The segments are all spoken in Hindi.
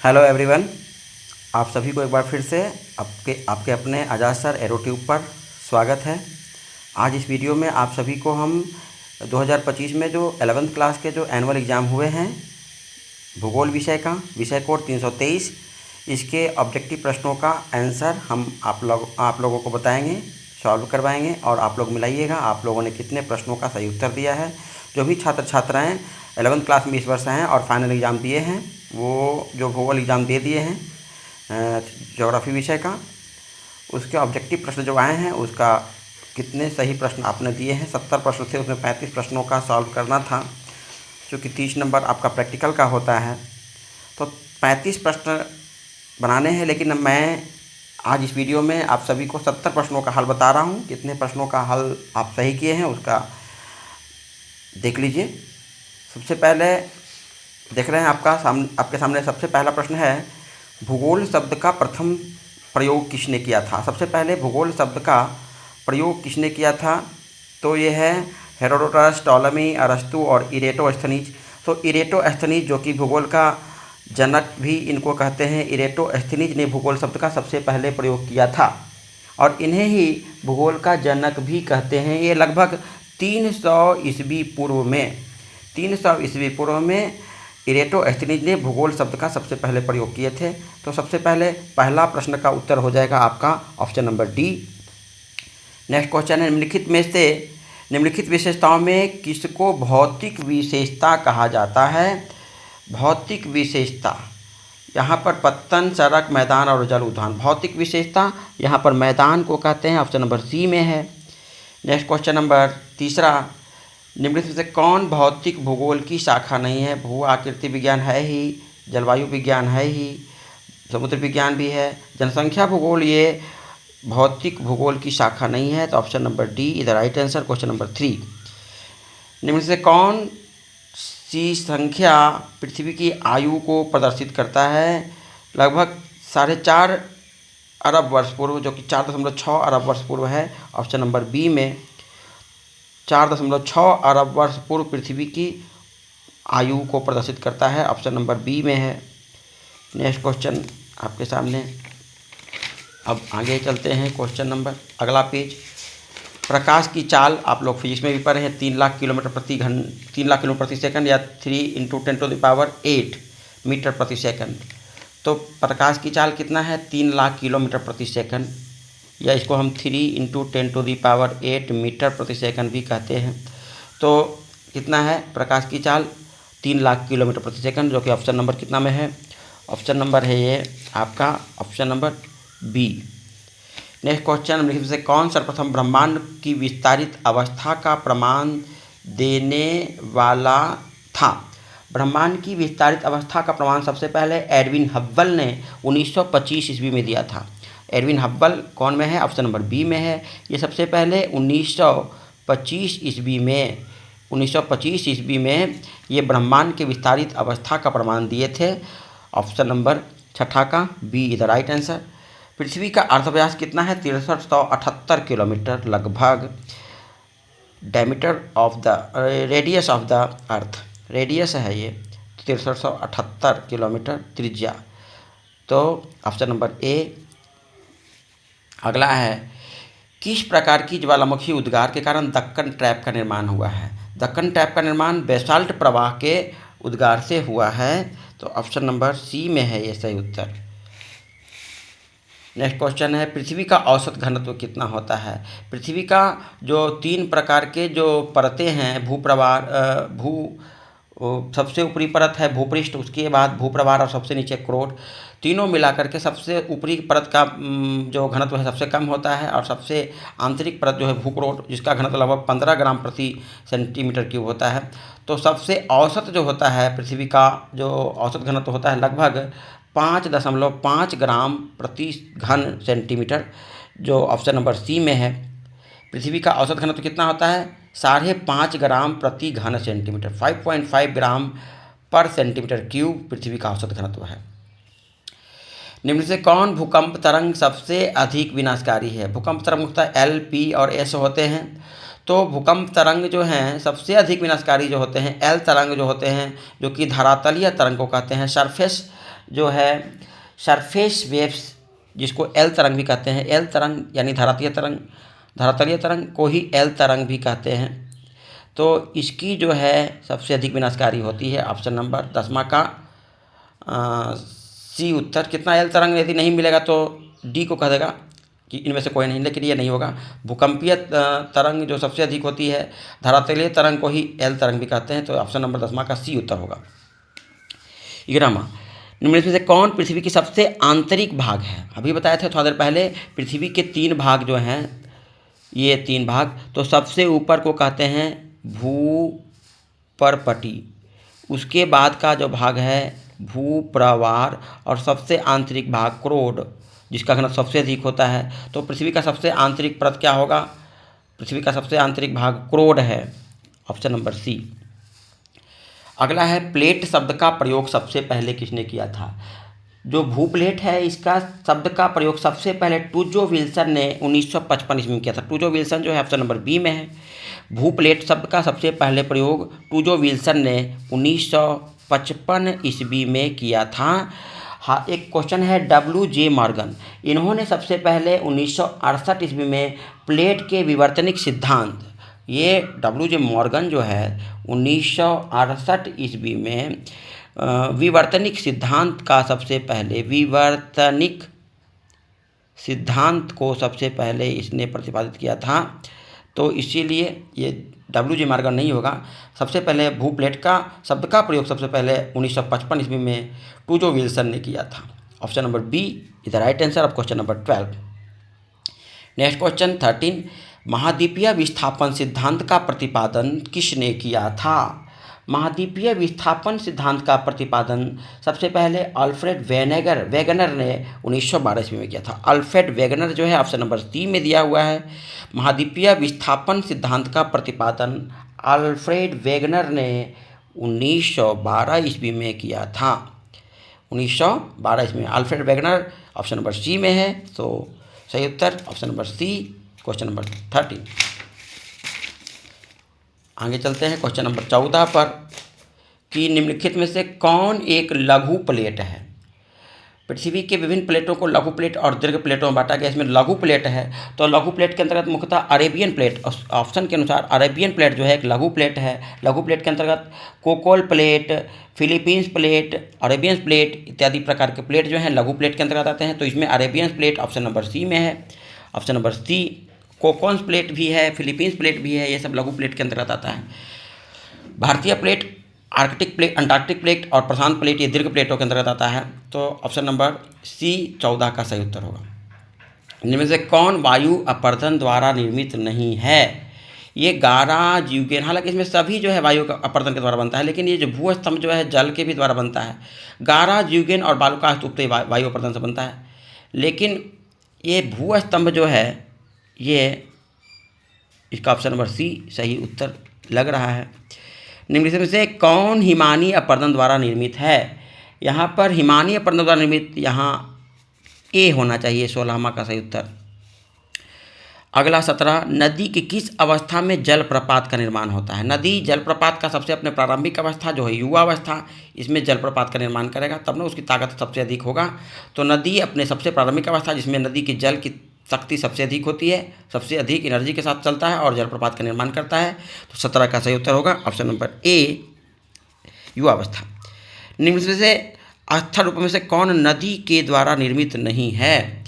हेलो एवरीवन, आप सभी को एक बार फिर से आपके अपने आज़ाद सर एरो ट्यूब पर स्वागत है। आज इस वीडियो में आप सभी को हम 2025 में जो 11th क्लास के जो एनुअल एग्ज़ाम हुए हैं भूगोल विषय का विषय कोड 323, इसके ऑब्जेक्टिव प्रश्नों का आंसर हम आप लोगों को बताएंगे, सॉल्व करवाएंगे और आप लोग मिलाइएगा आप लोगों ने कितने प्रश्नों का सही उत्तर दिया है। जो भी छात्र छात्राएँ 11th क्लास में इस वर्ष हैं और फाइनल एग्ज़ाम दिए हैं, वो जो भूगोल एग्ज़ाम दे दिए हैं ज्योग्राफी विषय का, उसके ऑब्जेक्टिव प्रश्न जो आए हैं उसका कितने सही प्रश्न आपने दिए हैं। 70 प्रश्न थे, उसमें 35 प्रश्नों का सॉल्व करना था। चूँकि 30 नंबर आपका प्रैक्टिकल का होता है तो 35 प्रश्न बनाने हैं, लेकिन मैं आज इस वीडियो में आप सभी को 70 प्रश्नों का हल बता रहा हूँ। कितने प्रश्नों का हल आप सही किए हैं उसका देख लीजिए। सबसे पहले देख रहे हैं आपके सामने सबसे पहला प्रश्न है, भूगोल शब्द का प्रथम प्रयोग किसने किया था। सबसे पहले भूगोल शब्द का प्रयोग किसने किया था, तो ये है हेरोडोटस, टॉलमी, अरस्तु और इरेटोस्थनीज। तो इरेटोस्थनीज जो कि भूगोल का जनक भी इनको कहते हैं, इरेटोस्थनीज ने भूगोल शब्द का सबसे पहले प्रयोग किया था और इन्हें ही भूगोल का जनक भी कहते हैं। ये लगभग 300 ईस्वी पूर्व में इरेटोस्थनीज ने भूगोल शब्द का सबसे पहले प्रयोग किए थे। तो सबसे पहले पहला प्रश्न का उत्तर हो जाएगा आपका option number D. Next question है, निम्नलिखित विशेषताओं में किसको भौतिक विशेषता कहा जाता है। भौतिक विशेषता, यहाँ पर पत्तन, सड़क, मैदान और जल उद्यान। भौतिक विशेषता यहाँ पर मैदान को कहते हैं, ऑप्शन नंबर सी में है। नेक्स्ट क्वेश्चन नंबर तीसरा, निम्नलिखित में से कौन भौतिक भूगोल की शाखा नहीं है। भू आकृति विज्ञान है ही, जलवायु विज्ञान है ही, समुद्र विज्ञान भी है, जनसंख्या भूगोल ये भौतिक भूगोल की शाखा नहीं है। तो option number D is the right answer. Question number 3, निम्न से कौन सी संख्या पृथ्वी की आयु को प्रदर्शित करता है। लगभग 4.5 अरब वर्ष पूर्व, जो कि 4.6 अरब वर्ष पूर्व है, ऑप्शन नंबर बी में 4.6 अरब वर्ष पूर्व पृथ्वी की आयु को प्रदर्शित करता है, ऑप्शन नंबर बी में है। नेक्स्ट क्वेश्चन आपके सामने, अब आगे चलते हैं। क्वेश्चन नंबर अगला पेज, प्रकाश की चाल आप लोग फिजिक्स में भी पढ़े हैं, 3 लाख किलोमीटर प्रति सेकंड या 3 × 10⁸ मीटर प्रति सेकंड। तो प्रकाश की चाल कितना है, 3 लाख किलोमीटर प्रति सेकंड, या इसको हम 3 × 10⁸ मीटर प्रति सेकंड भी कहते हैं। तो कितना है प्रकाश की चाल, 3 लाख किलोमीटर प्रति सेकंड, जो कि ऑप्शन नंबर कितना में है। ऑप्शन नंबर है ये आपका option number B. Next question, निम्नलिखित से कौन सर्वप्रथम ब्रह्मांड की विस्तारित अवस्था का प्रमाण देने वाला था। ब्रह्मांड की विस्तारित अवस्था का प्रमाण सबसे पहले एडविन हब्बल ने 1925 ईस्वी में दिया था। एडविन हब्बल कौन में है, ऑप्शन नंबर बी में है। ये सबसे पहले 1925 ईस्वी में ये ब्रह्मांड के विस्तारित अवस्था का प्रमाण दिए थे, ऑप्शन नंबर छठा का B is the right answer. पृथ्वी का अर्धव्यास कितना है, 6378 किलोमीटर लगभग। Diameter of the radius of the earth, radius है ये 6378 किलोमीटर त्रिज्या। तो ऑप्शन नंबर ए। अगला है, किस प्रकार की ज्वालामुखी उद्गार के कारण दक्कन ट्रैप का निर्माण हुआ है। दक्कन ट्रैप का निर्माण बेसाल्ट प्रवाह के उद्गार से हुआ है। तो ऑप्शन नंबर सी में है ये सही उत्तर। नेक्स्ट क्वेश्चन है, पृथ्वी का औसत घनत्व कितना होता है। पृथ्वी का जो 3 प्रकार के जो परतें हैं, सबसे ऊपरी परत है भूपृष्ठ, उसके बाद भूप्रवार और सबसे नीचे क्रोट, तीनों मिलाकर के सबसे ऊपरी परत का जो घनत्व है सबसे कम होता है और सबसे आंतरिक परत जो है भूक्रोट, जिसका घनत्व लगभग 15 ग्राम प्रति सेंटीमीटर क्यूब होता है। तो सबसे औसत जो होता है पृथ्वी का जो औसत घनत्व होता है लगभग 5.5 ग्राम प्रति घन सेंटीमीटर, जो ऑप्शन नंबर सी में है। पृथ्वी का औसत घनत्व कितना होता है, 5.5 ग्राम प्रति घन सेंटीमीटर, 5.5 ग्राम पर सेंटीमीटर क्यूब पृथ्वी का औसत घनत्व है। निम्न से कौन भूकंप तरंग सबसे अधिक विनाशकारी है। भूकंप तरंग मुख्यतः एल, पी और एस होते हैं। तो भूकंप तरंग जो हैं सबसे अधिक विनाशकारी जो होते हैं एल तरंग जो होते हैं, जो कि धरातलीय तरंग को कहते हैं, सरफेस जो है सरफेस वेव्स, जिसको एल तरंग भी कहते हैं, एल तरंग यानी धरातलीय तरंग को ही एल तरंग भी कहते हैं। तो इसकी जो है सबसे अधिक विनाशकारी होती है ऑप्शन नंबर 10वां का सी उत्तर। कितना एल तरंग यदि नहीं मिलेगा तो डी को कह देगा कि इनमें से कोई नहीं, लेकिन ये नहीं होगा। भूकंपीय तरंग जो सबसे अधिक होती है, धरातलीय तरंग को ही एल तरंग भी कहते हैं, तो ऑप्शन नंबर 10वां का सी उत्तर होगा। 11वां, निम्नलिखित में से कौन पृथ्वी की सबसे आंतरिक भाग है? अभी बताया था थोड़ा देर पहले, पृथ्वी के 3 भाग जो हैं, ये 3 भाग, तो सबसे ऊपर को कहते हैं भूपर्पटी, उसके बाद का जो भाग है भूप्रवार, और सबसे आंतरिक भाग क्रोड, जिसका घनत्व सबसे अधिक होता है। तो पृथ्वी का सबसे आंतरिक परत क्या होगा? पृथ्वी का सबसे आंतरिक भाग क्रोड है, ऑप्शन नंबर सी। अगला है प्लेट शब्द का प्रयोग सबसे पहले किसने किया था? जो भूप्लेट है, इसका शब्द का प्रयोग सबसे पहले टूजो विल्सन ने 1955 ईस्वी में किया था। टूजो विल्सन जो है ऑप्शन नंबर बी में है। भूप्लेट शब्द का सबसे पहले प्रयोग टूजो विल्सन ने 1955 ईस्वी में किया था। हाँ, एक क्वेश्चन है WJ मॉर्गन, इन्होंने सबसे पहले 1968 ईस्वी में प्लेट के विवर्तनिक सिद्धांत, ये WJ मॉर्गन जो है 1968 ईस्वी में विवर्तनिक सिद्धांत का सबसे पहले विवर्तनिक सिद्धांत को सबसे पहले इसने प्रतिपादित किया था। तो इसीलिए ये WJ मॉर्गन नहीं होगा। सबसे पहले भूप्लेट का शब्द का प्रयोग सबसे पहले 1955 ईस्वी में टूजो विल्सन ने किया था। Option number B is the right answer of question number 12। Next question 13, महाद्वीपीय विस्थापन सिद्धांत का प्रतिपादन किसने किया था? महाद्वीपीय विस्थापन सिद्धांत का प्रतिपादन सबसे पहले अल्फ्रेड वेगनर ने 1912 ईस्वी में किया था। अल्फ्रेड वेगनर जो है ऑप्शन नंबर सी में दिया हुआ है। महाद्वीपीय विस्थापन सिद्धांत का प्रतिपादन अल्फ्रेड वेगनर ने 1912 ईस्वी में किया था। 1912 ईस्वी में Alfred Wegener option number C में है, तो सही उत्तर option number C, question number 13। आगे चलते हैं क्वेश्चन नंबर 14 पर कि निम्नलिखित में से कौन एक लघु प्लेट है? पृथ्वी के विभिन्न प्लेटों को लघु प्लेट और दीर्घ प्लेटों में बांटा गया। इसमें लघु प्लेट है, तो लघु प्लेट के अंतर्गत मुख्यतः अरेबियन प्लेट, ऑप्शन के अनुसार अरेबियन प्लेट जो है एक लघु प्लेट है। लघु प्लेट के अंतर्गत Cocos plate, Philippines plate, Arabian plate इत्यादि प्रकार के प्लेट जो हैं लघु प्लेट के अंतर्गत आते हैं। तो इसमें Arabian plate option number C में है, option number C. Cocos plate भी है, फिलीपींस प्लेट भी है, ये सब लघु प्लेट के अंतर्गत आता है। भारतीय plate, Arctic plate, Antarctic plate और प्रशांत प्लेट ये दीर्घ प्लेटों के अंतर्गत आता है। तो ऑप्शन नंबर सी 14 का सही उत्तर होगा। इनमें से कौन वायु अपर्दन द्वारा निर्मित नहीं है? ये गारा जीवगेन, हालांकि इसमें सभी जो है वायु का अपर्दन के द्वारा बनता है, लेकिन ये जो भूस्तंभ जो है जल के भी द्वारा बनता है। गारा जीवगेन और बालुकाष्ठ स्तूप वायु अपर्दन से बनता है, लेकिन ये भूस्तंभ जो है ये इसका ऑप्शन नंबर सी सही उत्तर लग रहा है। निम्नलिखित में से कौन हिमानी अपर्दन द्वारा निर्मित है? यहाँ पर हिमानी अपर्दन द्वारा निर्मित, यहाँ ए होना चाहिए 16वां का सही उत्तर। अगला 17, नदी की किस अवस्था में जलप्रपात का निर्माण होता है? नदी जलप्रपात का सबसे अपने प्रारंभिक अवस्था जो है युवावस्था, इसमें जलप्रपात का निर्माण करेगा, तब ना उसकी ताकत सबसे अधिक होगा। तो नदी अपने सबसे प्रारंभिक अवस्था जिसमें नदी की जल की शक्ति सबसे अधिक होती है, सबसे अधिक एनर्जी के साथ चलता है और जलप्रपात का निर्माण करता है। तो 17 का सही उत्तर होगा ऑप्शन नंबर ए युवावस्था। निम्नलिखित से स्थल रूपों में से कौन नदी के द्वारा निर्मित नहीं है?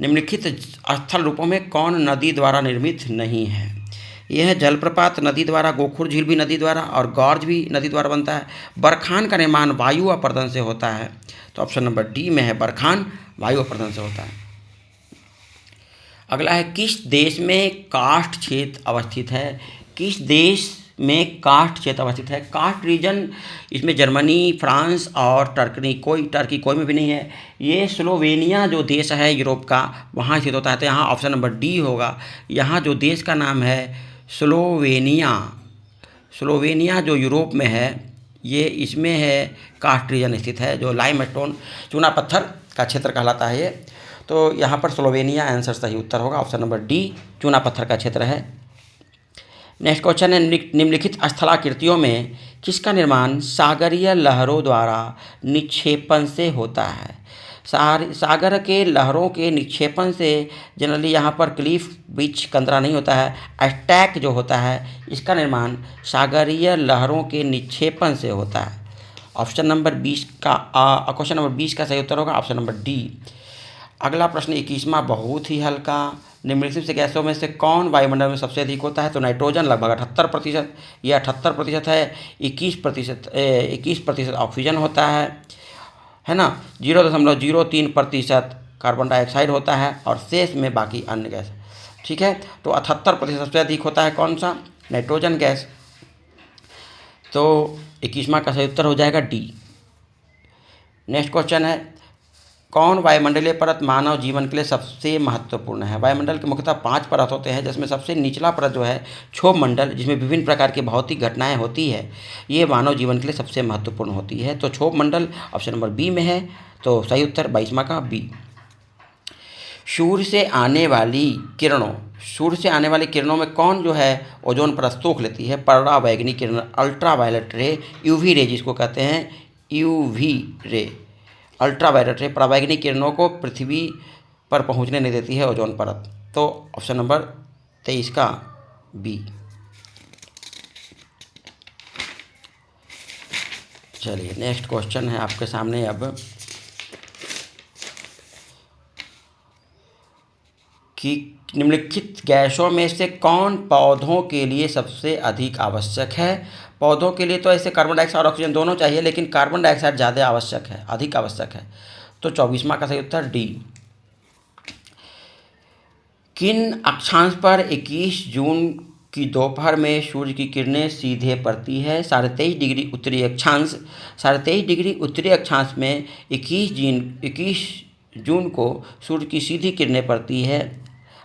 निम्नलिखित स्थल रूपों में कौन नदी द्वारा निर्मित नहीं है? यह है जलप्रपात नदी द्वारा, गोखुर झील भी नदी द्वारा और गौर्ज भी नदी द्वारा बनता है। बरखान का निर्माण वायु अपर्दन से होता है, तो ऑप्शन नंबर डी में है, बरखान वायु अपर्दन से होता है। अगला है किस देश में कास्ट क्षेत्र अवस्थित है? किस देश में कास्ट क्षेत्र अवस्थित है? कास्ट रीजन इसमें जर्मनी, फ्रांस और टर्की कोई में भी नहीं है। ये स्लोवेनिया जो देश है यूरोप का, वहाँ स्थित होता है। तो यहाँ ऑप्शन नंबर डी होगा। यहाँ जो देश का नाम है स्लोवेनिया जो यूरोप में है, ये इसमें है कास्ट रीजन स्थित है, जो लाइमस्टोन चूना पत्थर का क्षेत्र कहलाता है ये। तो यहाँ पर स्लोवेनिया आंसर सही उत्तर होगा, ऑप्शन नंबर डी चूना पत्थर का क्षेत्र है। नेक्स्ट क्वेश्चन है निम्नलिखित स्थलाकृतियों में किसका निर्माण सागरीय लहरों द्वारा निक्षेपण से होता है। सागर के लहरों के निक्षेपण से जनरली यहाँ पर क्लिफ बीच कंदरा नहीं होता है, अटैक जो होता है इसका निर्माण सागरीय लहरों के निक्षेपण से होता है। ऑप्शन नंबर 20 का क्वेश्चन नंबर 20 का सही उत्तर होगा ऑप्शन नंबर डी। अगला प्रश्न 21वां बहुत ही हल्का। निम्नलिखित से गैसों में से कौन वायुमंडल में सबसे अधिक होता है। तो नाइट्रोजन लगभग 78%, यह 78% है। 21% ऑक्सीजन होता है ना। 0.03% कार्बन डाइऑक्साइड होता है और शेष में बाकी अन्य गैस। ठीक है, तो 78% सबसे अधिक होता है कौन सा, नाइट्रोजन गैस। तो 21वां का सही उत्तर हो जाएगा डी। नेक्स्ट क्वेश्चन है, कौन वायुमंडलीय परत मानव जीवन के लिए सबसे महत्वपूर्ण है। वायुमंडल के मुख्यतः 5 परत होते हैं, जिसमें सबसे निचला परत जो है क्षोभ मंडल, जिसमें विभिन्न प्रकार की भौतिक घटनाएं होती है, ये मानव जीवन के लिए सबसे महत्वपूर्ण होती है। तो क्षोभ मंडल ऑप्शन नंबर बी में है, तो सही उत्तर 22वां का बी। सूर्य से आने वाली किरणों में कौन जो है ओजोन परत सोख लेती है। परावैंगनी किरण, अल्ट्रावायलेट रे, यूवी रे जिसको कहते हैं यूवी रे, अल्ट्रावायलेट रे परावैंगनी किरणों को पृथ्वी पर पहुंचने नहीं देती है ओजोन परत। तो ऑप्शन नंबर 23 का बी। चलिए नेक्स्ट क्वेश्चन है आपके सामने अब कि निम्नलिखित गैसों में से कौन पौधों के लिए सबसे अधिक आवश्यक है। पौधों के लिए तो ऐसे कार्बन डाइऑक्साइड और ऑक्सीजन दोनों चाहिए, लेकिन कार्बन डाइऑक्साइड ज़्यादा आवश्यक है, अधिक आवश्यक है। तो 24वां का सही उत्तर डी। किन अक्षांश पर 21 जून की दोपहर में सूर्य की किरणें सीधे पड़ती है। 23.5 डिग्री उत्तरी अक्षांश, 23.5 डिग्री उत्तरी अक्षांश में 21 जून को सूर्य की सीधी किरणें पड़ती है,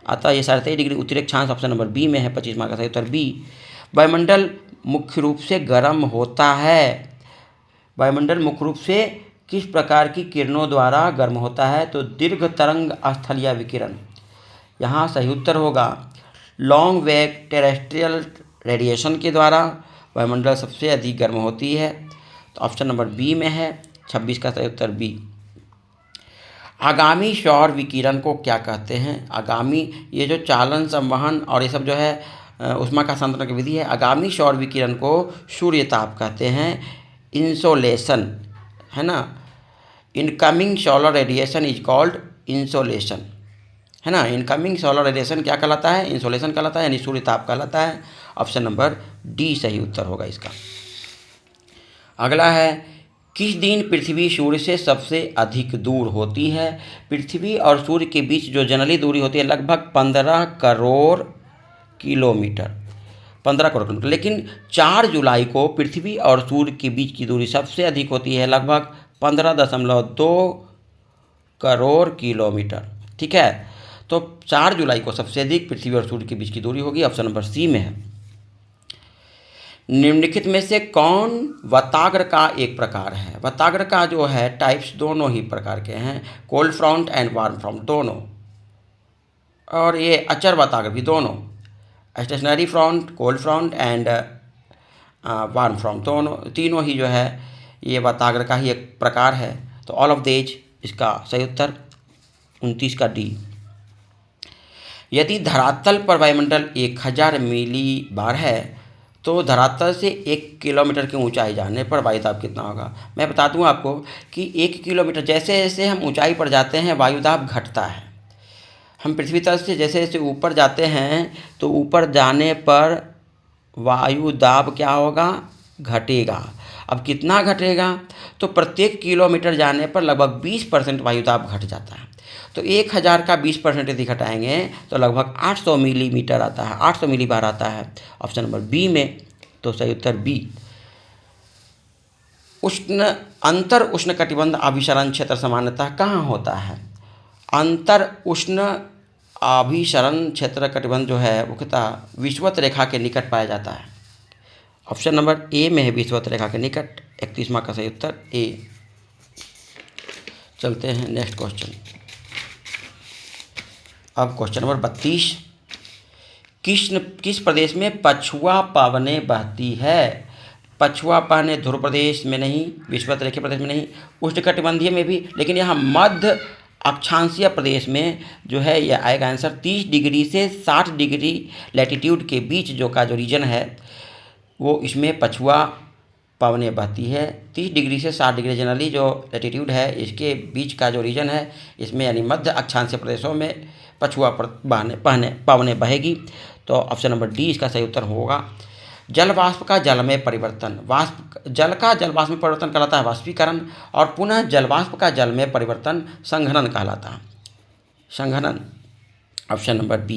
अतः ये 23.5 डिग्री उत्तरी अक्षांश ऑप्शन नंबर बी में है। 25वां का सही उत्तर बी। वायुमंडल मुख्य रूप से गर्म होता है। वायुमंडल मुख्य रूप से किस प्रकार की किरणों द्वारा गर्म होता है। तो दीर्घ तरंग स्थलीय विकिरण, यहाँ सही उत्तर होगा लॉन्ग वेव टेरेस्ट्रियल रेडिएशन के द्वारा वायुमंडल सबसे अधिक गर्म होती है। तो ऑप्शन नंबर बी में है, 26 का सही उत्तर बी। आगामी सौर विकिरण को क्या कहते हैं। आगामी, ये जो चालन संवहन और ये सब जो है ऊष्मा का संतरण की विधि है। आगामी सौर विकिरण को सूर्यताप कहते हैं, इंसोलेशन है ना। Incoming solar radiation is called insolation है ना। इनकमिंग सोलर रेडिएशन क्या कहलाता है, इंसोलेशन कहलाता है, यानी सूर्यताप कहलाता है। ऑप्शन नंबर डी सही उत्तर होगा इसका। अगला है, किस दिन पृथ्वी सूर्य से सबसे अधिक दूर होती है। पृथ्वी और सूर्य के बीच जो जनरली दूरी होती है लगभग 15 करोड़ किलोमीटर, 15 करोड़ किलोमीटर। लेकिन 4 जुलाई को पृथ्वी और सूर्य के बीच की दूरी सबसे अधिक होती है, लगभग 15.2 करोड़ किलोमीटर। ठीक है, तो 4 जुलाई को सबसे अधिक पृथ्वी और सूर्य के बीच की दूरी होगी, ऑप्शन नंबर सी में है। निम्नलिखित में से कौन वताग्र का एक प्रकार है। वताग्र का जो है टाइप्स दोनों ही प्रकार के हैं, cold front and warm front दोनों, और ये अचर वताग्र भी दोनों, stationary front, cold front and warm front दोनों, तीनों ही जो है ये वताग्र का ही एक प्रकार है। तो ऑल ऑफ देज इसका सही उत्तर 29 का डी। यदि धरातल पर वायुमंडल 1000 मिली बार है तो धरातल से 1 किलोमीटर की ऊंचाई जाने पर वायुदाब कितना होगा। मैं बता दूं आपको कि 1 किलोमीटर जैसे जैसे हम ऊंचाई पर जाते हैं वायुदाब घटता है। हम पृथ्वी तल से जैसे जैसे ऊपर जाते हैं तो ऊपर जाने पर वायुदाब क्या होगा, घटेगा। अब कितना घटेगा, तो प्रत्येक किलोमीटर जाने पर लगभग 20% वायुदाब घट जाता है। तो 1000 का 20% यदि घटाएंगे तो लगभग 800 मिलीमीटर आता है, 800 मिली बार आता है, ऑप्शन नंबर बी में। तो सही उत्तर बी। अंतर उष्ण कटिबंध अभिसरण क्षेत्र सामान्यतः कहाँ होता है। अंतर उष्ण अभिसरण क्षेत्र कटिबंध जो है मुख्यतः विषुवत रेखा के निकट पाया जाता है, ऑप्शन नंबर ए में है, विषुवत रेखा के निकट। 31वां का सही उत्तर ए। चलते हैं नेक्स्ट क्वेश्चन। अब क्वेश्चन नंबर 32, किस प्रदेश में पछुआ पवनें बहती है। पछुआ पहने ध्रुव प्रदेश में नहीं, विषुवत रेखीय प्रदेश में नहीं, उष्णकटिबंधीय में भी, लेकिन यहाँ मध्य अक्षांशीय प्रदेश में जो है यह आएगा आंसर। 30 डिग्री से 60 डिग्री लैटिट्यूड के बीच जो का जो रीजन है वो इसमें पछुआ पवनें बहती है। 30 डिग्री से 60 डिग्री जनरली जो लैटिट्यूड है इसके बीच का जो रीजन है इसमें यानी मध्य अक्षांशीय प्रदेशों में पछुआ पवनें बहेगी। तो ऑप्शन नंबर डी इसका सही उत्तर होगा। जल वाष्प का जल में परिवर्तन, जल का जल वाष्प में परिवर्तन कहलाता है वाष्पीकरण, और पुनः जल वाष्प का जल में परिवर्तन संघनन कहलाता है, संघनन। Option number B.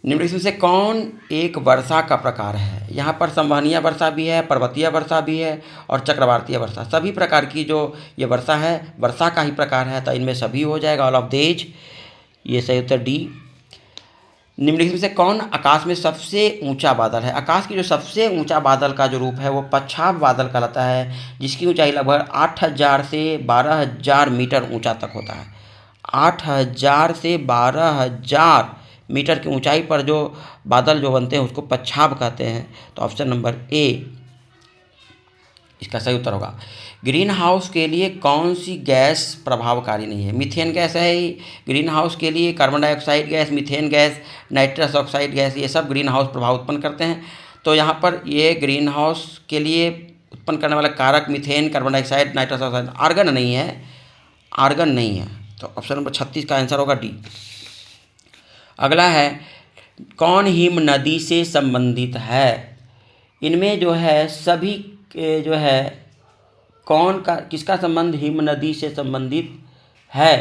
निम्नलिखित से कौन एक वर्षा का प्रकार है? यहाँ पर संवहनीय वर्षा भी है, पर्वतीय वर्षा भी है और चक्रवातीय वर्षा, सभी प्रकार की जो ये वर्षा है वर्षा का ही प्रकार है, तो इनमें सभी हो जाएगा, ऑल ऑफ देज। ये सही उत्तर डी। निम्नलिखित में से कौन आकाश में सबसे ऊंचा बादल है? आकाश की जो सबसे ऊंचा बादल का जो रूप है वो पच्छाद बादल कहलाता है, जिसकी ऊंचाई लगभग 8000 से 12000 मीटर ऊंचा तक होता है। 8000 से 12000 मीटर की ऊंचाई पर जो बादल जो बनते हैं उसको पच्छाद कहते हैं। तो ऑप्शन नंबर ए इसका सही उत्तर होगा। ग्रीन हाउस के लिए कौन सी गैस प्रभावकारी नहीं है? मीथेन गैस है ही ग्रीन हाउस के लिए, carbon dioxide gas, methane gas, nitrous oxide gas, ये सब ग्रीन हाउस प्रभाव उत्पन्न करते हैं। तो यहाँ पर ये ग्रीन हाउस के लिए उत्पन्न करने वाला कारक methane, carbon dioxide, nitrous oxide, argon नहीं है, आर्गन नहीं है। तो ऑप्शन नंबर 36 का आंसर होगा डी। अगला है कौन हिम नदी से संबंधित है? इनमें जो है सभी जो है कौन का किसका संबंध हिम नदी से संबंधित है?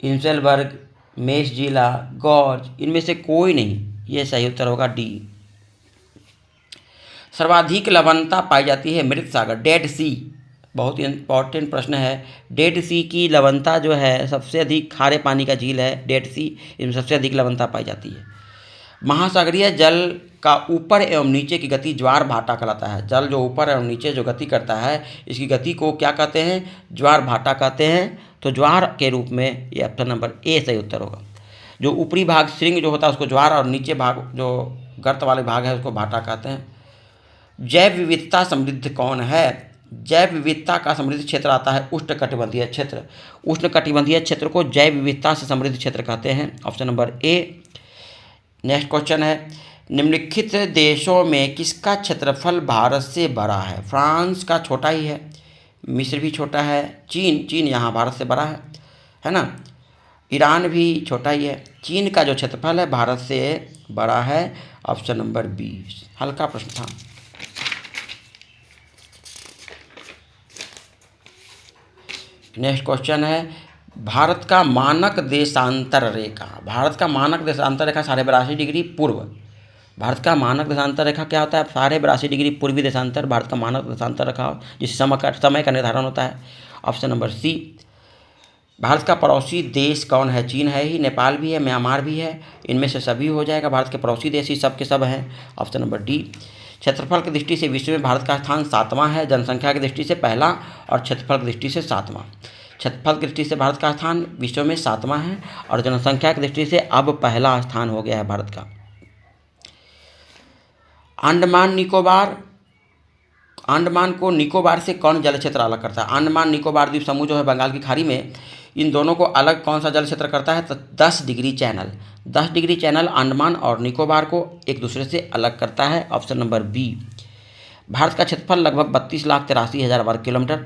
इंसलबर्ग, मेसजिला, गॉर्ज, इनमें से कोई नहीं, ये सही उत्तर होगा डी। सर्वाधिक लवणता पाई जाती है मृत सागर, डेड सी, बहुत ही इंपॉर्टेंट प्रश्न है। डेड सी की लवणता जो है सबसे अधिक, खारे पानी का झील है डेड सी, इसमें सबसे अधिक लवणता पाई जाती है। महासागरीय जल का ऊपर एवं नीचे की गति ज्वार भाटा कहलाता है। जल जो ऊपर एवं नीचे जो गति करता है इसकी गति को क्या कहते हैं? ज्वार भाटा कहते हैं। तो ज्वार के रूप में ये ऑप्शन नंबर ए सही उत्तर होगा। जो ऊपरी भाग श्रृंग जो होता है उसको ज्वार, और नीचे भाग जो गर्त वाले भाग है उसको भाटा कहते हैं। जैव विविधता समृद्ध कौन है? जैव विविधता का समृद्ध क्षेत्र आता है उष्णकटिबंधीय क्षेत्र। उष्णकटिबंधीय क्षेत्र को जैव विविधता से समृद्ध क्षेत्र कहते हैं, option number A. Next question है निम्नलिखित देशों में किसका क्षेत्रफल भारत से बड़ा है? फ्रांस का छोटा ही है, मिस्र भी छोटा है, चीन यहाँ भारत से बड़ा है ना, ईरान भी छोटा ही है। चीन का जो क्षेत्रफल है भारत से बड़ा है, ऑप्शन नंबर बी। हल्का प्रश्न था। नेक्स्ट क्वेश्चन है भारत का मानक देशांतर रेखा। भारत का मानक देशांतर रेखा 82.5 डिग्री पूर्व। भारत का मानक देशांतर रेखा क्या होता है? 82.5 डिग्री पूर्वी देशांतर भारत का मानक देशांतर रेखा, जिस समय का निर्धारण होता है, ऑप्शन नंबर सी। भारत का पड़ोसी देश कौन है? चीन है ही, नेपाल भी है, म्यांमार भी है, इनमें से सभी हो जाएगा। भारत के पड़ोसी देश ही सब के सब हैं, ऑप्शन नंबर डी। क्षेत्रफल की दृष्टि से विश्व में भारत का स्थान 7वां है, जनसंख्या की दृष्टि से पहला और क्षेत्रफल की दृष्टि से 7वां। क्षेत्रफल की दृष्टि से भारत का स्थान विश्व में 7वां है और जनसंख्या की दृष्टि से अब पहला स्थान हो गया है भारत का। अंडमान निकोबार, अंडमान को निकोबार से कौन जल क्षेत्र अलग करता है? अंडमान निकोबार द्वीप समूह जो है बंगाल की खाड़ी में, इन दोनों को अलग कौन सा जल क्षेत्र करता है? तो 10 degree channel. 10 degree channel Andaman और निकोबार को एक दूसरे से अलग करता है, ऑप्शन नंबर बी। भारत का क्षेत्रफल लगभग 32,83,000 वर्ग किलोमीटर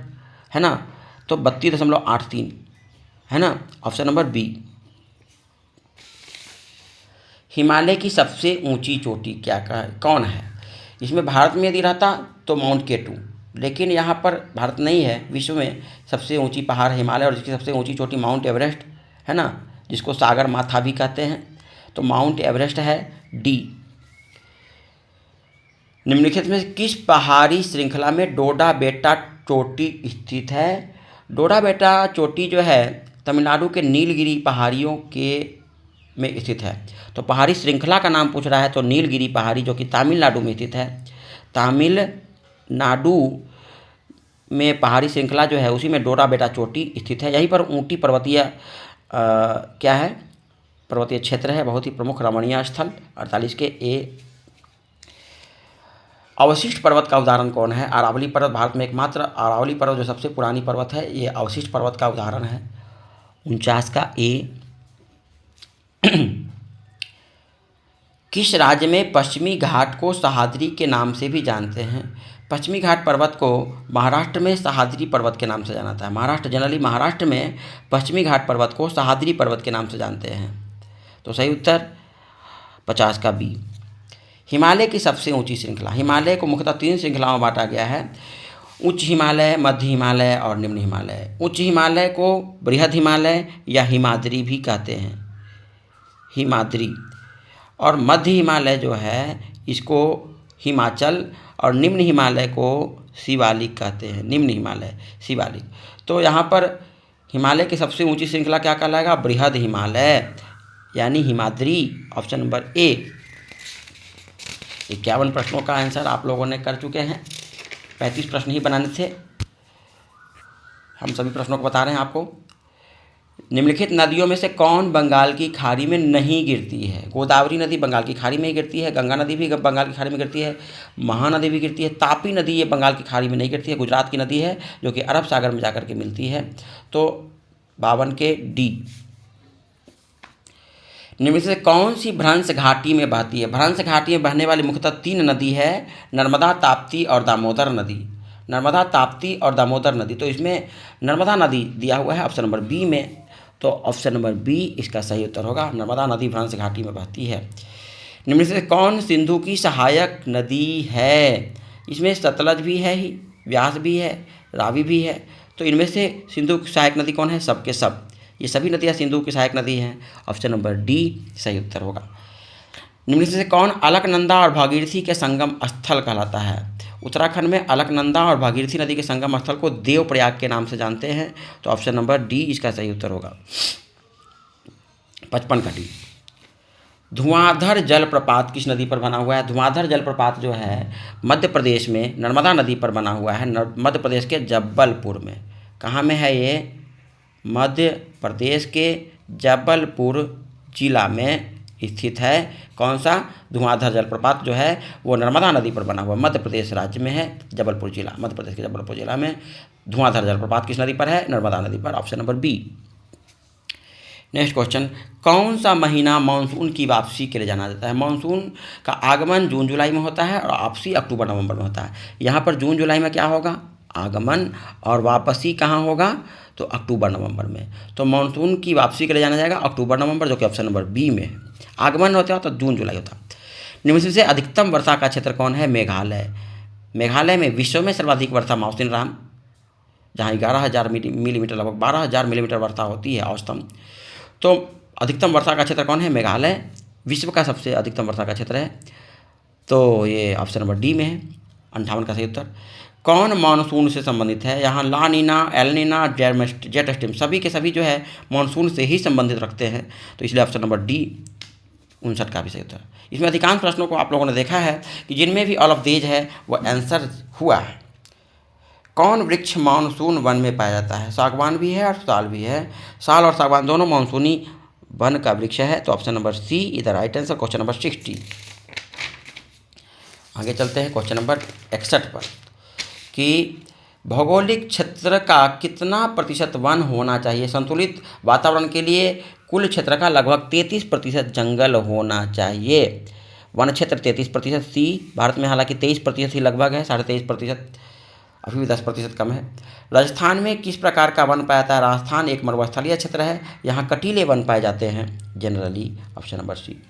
है ना, तो 32.83 है ना, ऑप्शन नंबर बी। हिमालय की सबसे ऊंची चोटी कौन है? इसमें भारत में यदि रहता तो माउंट केटू, लेकिन यहाँ पर भारत नहीं है। विश्व में सबसे ऊंची पहाड़ हिमालय और जिसकी सबसे ऊंची चोटी माउंट एवरेस्ट है ना, जिसको सागर माथा भी कहते हैं, तो माउंट एवरेस्ट है डी। निम्नलिखित में किस पहाड़ी श्रृंखला में डोडा बेटा चोटी स्थित है? डोडा बेटा चोटी जो है तमिलनाडु के नीलगिरी पहाड़ियों के में स्थित है। तो पहाड़ी श्रृंखला का नाम पूछ रहा है तो नीलगिरी पहाड़ी जो कि तमिलनाडु में स्थित है। तमिलनाडु में पहाड़ी श्रृंखला जो है उसी में डोडा बेटा चोटी स्थित है। यहीं पर ऊटी पर्वतीय क्या है? पर्वतीय क्षेत्र है, बहुत ही प्रमुख रमणीय स्थल। 48 के ए अवशिष्ट पर्वत का उदाहरण कौन है? अरावली पर्वत। भारत में एकमात्र अरावली पर्वत जो सबसे पुरानी पर्वत है, ये अवशिष्ट पर्वत का उदाहरण है। 49 का ए। किस राज्य में पश्चिमी घाट को सह्याद्री के नाम से भी जानते हैं? पश्चिमी घाट पर्वत को महाराष्ट्र में सह्याद्री पर्वत के नाम से जाना जाता है। महाराष्ट्र में पश्चिमी घाट पर्वत को सह्याद्री पर्वत के नाम से जानते हैं। तो सही उत्तर 50 का बी। हिमालय की सबसे ऊंची श्रृंखला। हिमालय को मुख्यतः 3 श्रृंखलाओं में बांटा गया है: उच्च हिमालय, मध्य हिमालय और निम्न हिमालय। उच्च हिमालय को बृहद हिमालय या हिमाद्री भी कहते हैं, हिमाद्री। और मध्य हिमालय जो है इसको हिमाचल, और निम्न हिमालय को शिवालिक कहते हैं, निम्न हिमालय शिवालिक। तो यहाँ पर हिमालय की सबसे ऊंची श्रृंखला क्या कहलाएगा? बृहद हिमालय यानी हिमाद्री। Option number A. 51 प्रश्नों का आंसर आप लोगों ने कर चुके हैं। 35 प्रश्न ही बनाने थे, हम सभी प्रश्नों को बता रहे हैं आपको। निम्नलिखित नदियों में से कौन बंगाल की खाड़ी में नहीं गिरती है? गोदावरी नदी बंगाल की खाड़ी में ही गिरती है, गंगा नदी भी बंगाल की खाड़ी में गिरती है, महानदी भी गिरती है, तापी नदी ये बंगाल की खाड़ी में नहीं गिरती है, गुजरात की नदी है जो कि अरब सागर में जाकर के मिलती है। तो 52 के डी। निम्न से कौन सी भ्रंश घाटी में बहती है? भ्रंश घाटी में बहने वाली मुख्यतः 3 नदी है: नर्मदा, ताप्ती और दामोदर नदी। नर्मदा, ताप्ती और दामोदर नदी। तो इसमें नर्मदा नदी दिया हुआ है ऑप्शन नंबर बी में, तो ऑप्शन नंबर बी इसका सही उत्तर होगा। नर्मदा नदी भ्रंश घाटी में बहती है। निम्न से कौन सिंधु की सहायक नदी है? इसमें सतलज भी है ही, व्यास भी है, रावी भी है। तो इनमें से सिंधु की सहायक नदी कौन है? सब के सब, ये सभी नदियाँ सिंधु की सहायक नदी हैं। ऑप्शन नंबर डी सही उत्तर होगा। निम्न से कौन अलकनंदा और भागीरथी के संगम स्थल कहलाता है? उत्तराखंड में अलकनंदा और भागीरथी नदी के संगम स्थल को देवप्रयाग के नाम से जानते हैं। तो ऑप्शन नंबर डी इसका सही उत्तर होगा। 55 का डी। धुआंधर जलप्रपात किस नदी पर बना हुआ है? धुआंधर जलप्रपात जो है मध्य प्रदेश में नर्मदा नदी पर बना हुआ है, मध्य प्रदेश के जबलपुर में। कहाँ में है ये? मध्य प्रदेश के जबलपुर जिला में स्थित है। कौन सा? धुआंधर जलप्रपात जो है वो नर्मदा नदी पर बना हुआ, मध्य प्रदेश राज्य में है, जबलपुर जिला, मध्य प्रदेश के जबलपुर जिला में धुआंधर जलप्रपात किस नदी पर है? नर्मदा नदी पर। Option number B. Next question, कौन सा महीना मानसून की वापसी के लिए जाना जाता है? मानसून का आगमन जून जुलाई में होता है और वापसी अक्टूबर नवंबर में होता है। यहाँ पर जून जुलाई में क्या होगा? आगमन, और वापसी कहाँ होगा? तो अक्टूबर नवंबर में। तो मानसून की वापसी के लिए जाना जाएगा अक्टूबर नवंबर, जो कि ऑप्शन नंबर बी में है। आगमन होता है तो जून जुलाई होता है। निम्न से अधिकतम वर्षा का क्षेत्र कौन है? मेघालय। मेघालय में विश्व में सर्वाधिक वर्षा माउसिन राम, जहाँ 11,000 मिलीमीटर, लगभग 12,000 मिलीमीटर वर्षा होती है औसतम। तो अधिकतम वर्षा का क्षेत्र कौन है? मेघालय विश्व का सबसे अधिकतम वर्षा का क्षेत्र है। तो ये ऑप्शन नंबर डी में है। 58 का सही उत्तर। कौन मानसून से संबंधित है? यहाँ La Nina, El Nino, jet stream सभी के सभी जो है मानसून से ही संबंधित रखते हैं। तो इसलिए ऑप्शन नंबर डी 59 का भी सही उत्तर। इसमें अधिकांश प्रश्नों को आप लोगों ने देखा है कि जिनमें भी ऑल ऑफ दीज है वो आंसर हुआ है। कौन वृक्ष मानसून वन में पाया जाता है? सागवान भी है और साल भी है। साल और सागवान दोनों मानसूनी वन का वृक्ष है। तो ऑप्शन नंबर सी इधर राइट आंसर। Question number 60। आगे चलते हैं क्वेश्चन नंबर 61 पर कि भौगोलिक क्षेत्र का कितना प्रतिशत वन होना चाहिए? संतुलित वातावरण के लिए कुल क्षेत्र का लगभग 33% जंगल होना चाहिए। वन क्षेत्र 33%। सी भारत में हालांकि 23% ही लगभग है, 23.5%, अभी भी 10% कम है। राजस्थान में किस प्रकार का वन पाया जाता है? राजस्थान एक मरुस्थलीय क्षेत्र है, यहाँ कटीले वन पाए जाते हैं जनरली। Option number C.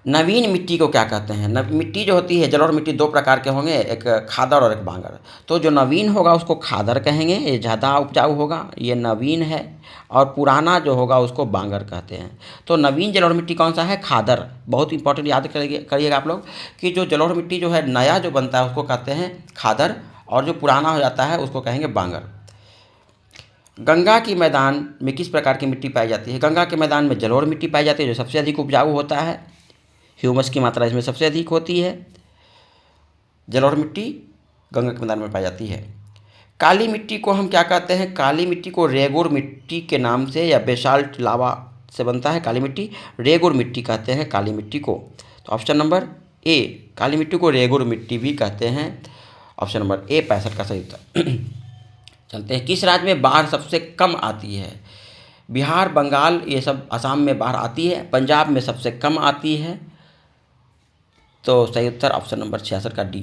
नवीन मिट्टी को क्या कहते हैं? मिट्टी जो होती है, जलोढ़ मिट्टी 2 प्रकार के होंगे, एक खादर और एक बांगर। तो जो नवीन होगा उसको खादर कहेंगे, ये ज़्यादा उपजाऊ होगा, ये नवीन है। और पुराना जो होगा उसको बांगर कहते हैं। तो नवीन जलोढ़ मिट्टी कौन सा है? खादर। बहुत इंपॉर्टेंट याद करिएगा आप लोग कि जो जलोढ़ मिट्टी जो है नया जो बनता है उसको कहते हैं खादर, और जो पुराना हो जाता है उसको कहेंगे बांगर। गंगा की मैदान में किस प्रकार की मिट्टी पाई जाती है? गंगा के मैदान में जलोढ़ मिट्टी पाई जाती है जो सबसे अधिक उपजाऊ होता है, ह्यूमस की मात्रा इसमें सबसे अधिक होती है। जलोढ़ मिट्टी गंगा के मैदान में पाई जाती है। काली मिट्टी को हम क्या कहते हैं? काली मिट्टी को रेगुर मिट्टी के नाम से या बेसाल्ट लावा से बनता है काली मिट्टी, रेगुर मिट्टी कहते हैं काली मिट्टी को। तो ऑप्शन नंबर ए, काली मिट्टी को रेगुर मिट्टी भी कहते हैं। ऑप्शन नंबर ए 65 का सही उत्तर। चलते हैं, किस राज्य में बाढ़ सबसे कम आती है? बिहार, बंगाल, ये सब असम में बाढ़ आती है, पंजाब में सबसे कम आती है। तो सही उत्तर ऑप्शन नंबर 66 का डी।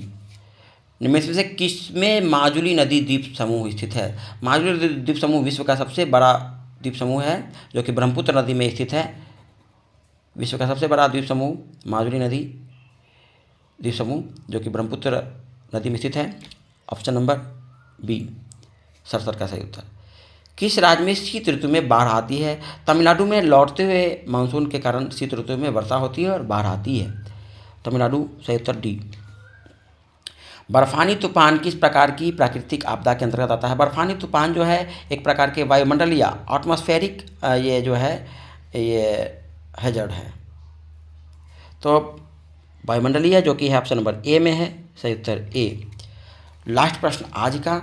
निम्न में से किस में माजुली नदी द्वीप समूह स्थित है? माजुली द्वीप समूह विश्व का सबसे बड़ा द्वीप समूह है, जो कि ब्रह्मपुत्र नदी में स्थित है। विश्व का सबसे बड़ा द्वीप समूह माजुली नदी द्वीप समूह, जो कि ब्रह्मपुत्र नदी में स्थित है। ऑप्शन नंबर बी 67 का सही उत्तर। किस राज्य में शीत ऋतु में बाढ़ आती है? तमिलनाडु में लौटते हुए मानसून के कारण शीत ऋतु में वर्षा होती है और बाढ़ आती है। तमिलनाडु, सही उत्तर डी। बर्फानी तूफान किस प्रकार की प्राकृतिक आपदा के अंतर्गत आता है? बर्फानी तूफान जो है एक प्रकार के वायुमंडलीय एटमॉस्फेरिक ये जो है ये हैजर्ड है। तो वायुमंडलीय जो कि है ऑप्शन नंबर ए में है, सही उत्तर ए। लास्ट प्रश्न आज का,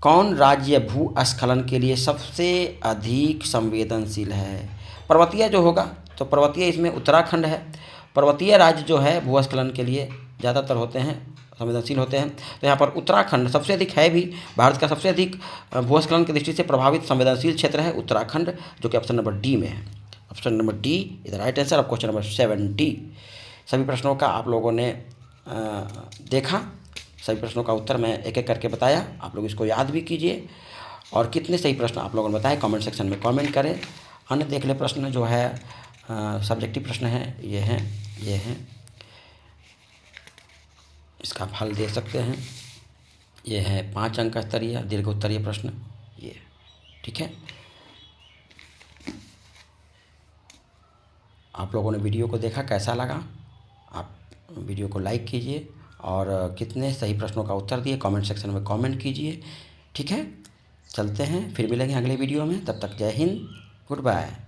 कौन राज्य भूस्खलन के लिए सबसे अधिक संवेदनशील है? पर्वतीय जो होगा तो पर्वतीय इसमें उत्तराखंड है। पर्वतीय राज्य जो है भूस्खलन के लिए ज़्यादातर होते हैं, संवेदनशील होते हैं। तो यहाँ पर उत्तराखंड सबसे अधिक है भी। भारत का सबसे अधिक भूस्खलन की दृष्टि से प्रभावित संवेदनशील क्षेत्र है उत्तराखंड, जो कि ऑप्शन नंबर डी में है। Option number D is the right answer of question number 70। सभी प्रश्नों का आप लोगों ने देखा, सभी प्रश्नों का उत्तर मैं एक एक करके बताया। आप लोग इसको याद भी कीजिए, और कितने सही प्रश्न आप लोगों ने बताए कमेंट सेक्शन में कमेंट करें। अन्य देख ले प्रश्न जो है सब्जेक्टिव प्रश्न हैं, ये हैं, इसका फल दे सकते हैं। ये है 5 अंक का स्तरीय दीर्घ उत्तरीय प्रश्न, ये ठीक है। आप लोगों ने वीडियो को देखा, कैसा लगा? आप वीडियो को लाइक कीजिए, और कितने सही प्रश्नों का उत्तर दिए कमेंट सेक्शन में कमेंट कीजिए, ठीक है। चलते हैं, फिर मिलेंगे अगले वीडियो में। तब तक जय हिंद, गुड बाय।